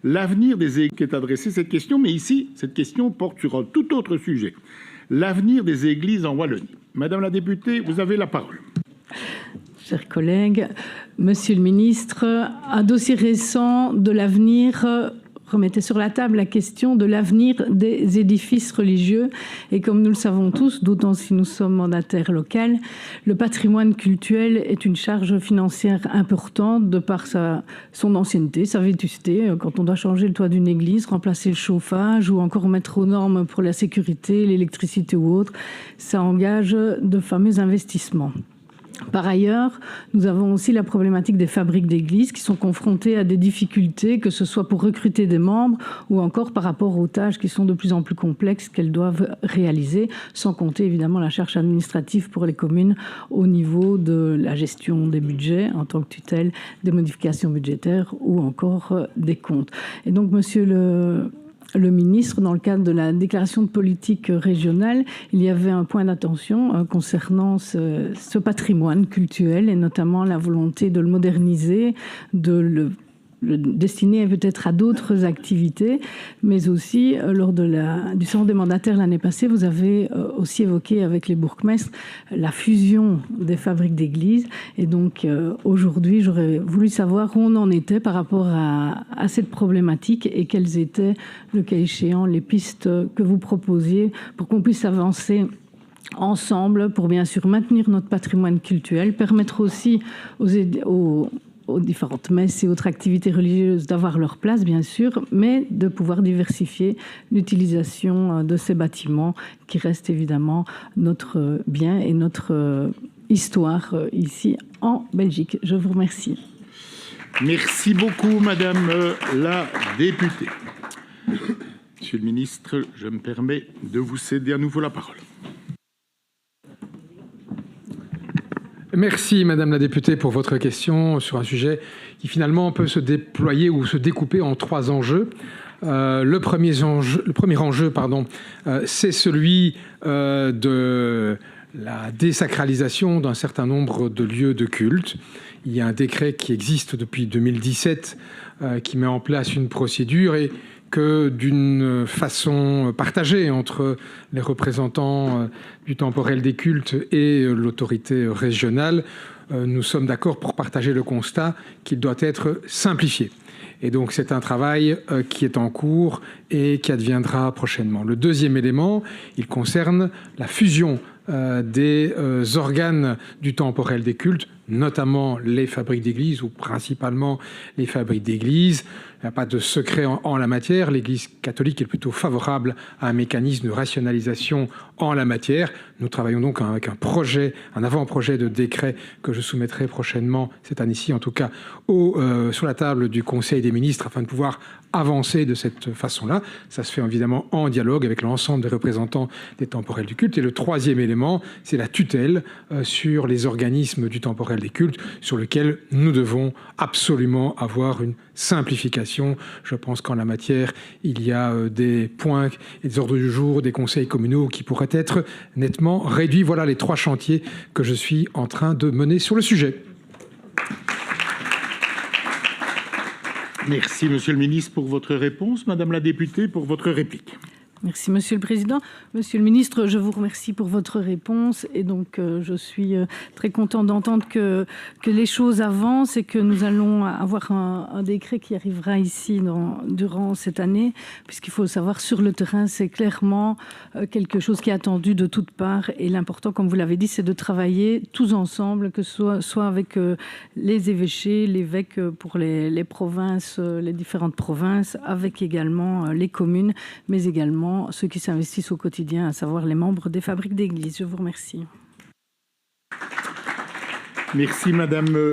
L'avenir des églises qui est adressée cette question, mais ici, cette question porte sur un tout autre sujet. L'avenir des églises en Wallonie. Madame la députée, vous avez la parole. Chers collègues, Monsieur le ministre, un dossier récent de l'avenir remettait sur la table la question de l'avenir des édifices religieux. Et comme nous le savons tous, d'autant si nous sommes mandataires locaux, le patrimoine cultuel est une charge financière importante de par son ancienneté, sa vétusté. Quand on doit changer le toit d'une église, remplacer le chauffage ou encore mettre aux normes pour la sécurité, l'électricité ou autre, ça engage de fameux investissements. Par ailleurs, nous avons aussi la problématique des fabriques d'églises qui sont confrontées à des difficultés, que ce soit pour recruter des membres ou encore par rapport aux tâches qui sont de plus en plus complexes qu'elles doivent réaliser, sans compter évidemment la charge administrative pour les communes au niveau de la gestion des budgets en tant que tutelle, des modifications budgétaires ou encore des comptes. Et donc, monsieur le ministre, dans le cadre de la déclaration de politique régionale, il y avait un point d'attention concernant ce patrimoine cultuel et notamment la volonté de le moderniser, de le destiné peut-être à d'autres activités, mais aussi lors du salon des mandataires l'année passée, vous avez aussi évoqué avec les bourgmestres la fusion des fabriques d'églises. Et donc aujourd'hui, j'aurais voulu savoir où on en était par rapport à cette problématique et quelles étaient, le cas échéant, les pistes que vous proposiez pour qu'on puisse avancer ensemble pour bien sûr maintenir notre patrimoine culturel, permettre aussi aux différentes messes et autres activités religieuses d'avoir leur place, bien sûr, mais de pouvoir diversifier l'utilisation de ces bâtiments qui restent évidemment notre bien et notre histoire ici en Belgique. Je vous remercie. Merci beaucoup, Madame la députée. Monsieur le ministre, je me permets de vous céder à nouveau la parole. Merci Madame la députée pour votre question sur un sujet qui finalement peut se déployer ou se découper en trois enjeux. Le premier enjeu, c'est celui de la désacralisation d'un certain nombre de lieux de culte. Il y a un décret qui existe depuis 2017 qui met en place une procédure et que d'une façon partagée entre les représentants du temporel des cultes et l'autorité régionale, nous sommes d'accord pour partager le constat qu'il doit être simplifié. Et donc c'est un travail qui est en cours et qui adviendra prochainement. Le deuxième élément, il concerne la fusion des organes du temporel des cultes, notamment les fabriques d'églises ou principalement les fabriques d'églises. Il n'y a pas de secret en la matière. L'Église catholique est plutôt favorable à un mécanisme de rationalisation en la matière. Nous travaillons donc avec un avant-projet de décret que je soumettrai prochainement, cette année-ci en tout cas, sur la table du Conseil des ministres afin de pouvoir avancer de cette façon-là. Ça se fait évidemment en dialogue avec l'ensemble des représentants des temporels du culte. Et le troisième élément, c'est la tutelle sur les organismes du temporel des cultes, sur lequel nous devons absolument avoir une simplification. Je pense qu'en la matière, il y a des points et des ordres du jour, des conseils communaux qui pourraient être nettement réduits. Voilà les trois chantiers que je suis en train de mener sur le sujet. Merci, Monsieur le ministre, pour votre réponse. Madame la députée, pour votre réplique. Merci, Monsieur le Président. Monsieur le ministre, je vous remercie pour votre réponse. Et donc, je suis très contente d'entendre que les choses avancent et que nous allons avoir un décret qui arrivera ici durant cette année. Puisqu'il faut le savoir, sur le terrain, c'est clairement quelque chose qui est attendu de toutes parts. Et l'important, comme vous l'avez dit, c'est de travailler tous ensemble, que ce soit avec les évêchés, l'évêque pour les provinces, les différentes provinces, avec également les communes, mais également ceux qui s'investissent au quotidien, à savoir les membres des fabriques d'églises. Je vous remercie. Merci, Madame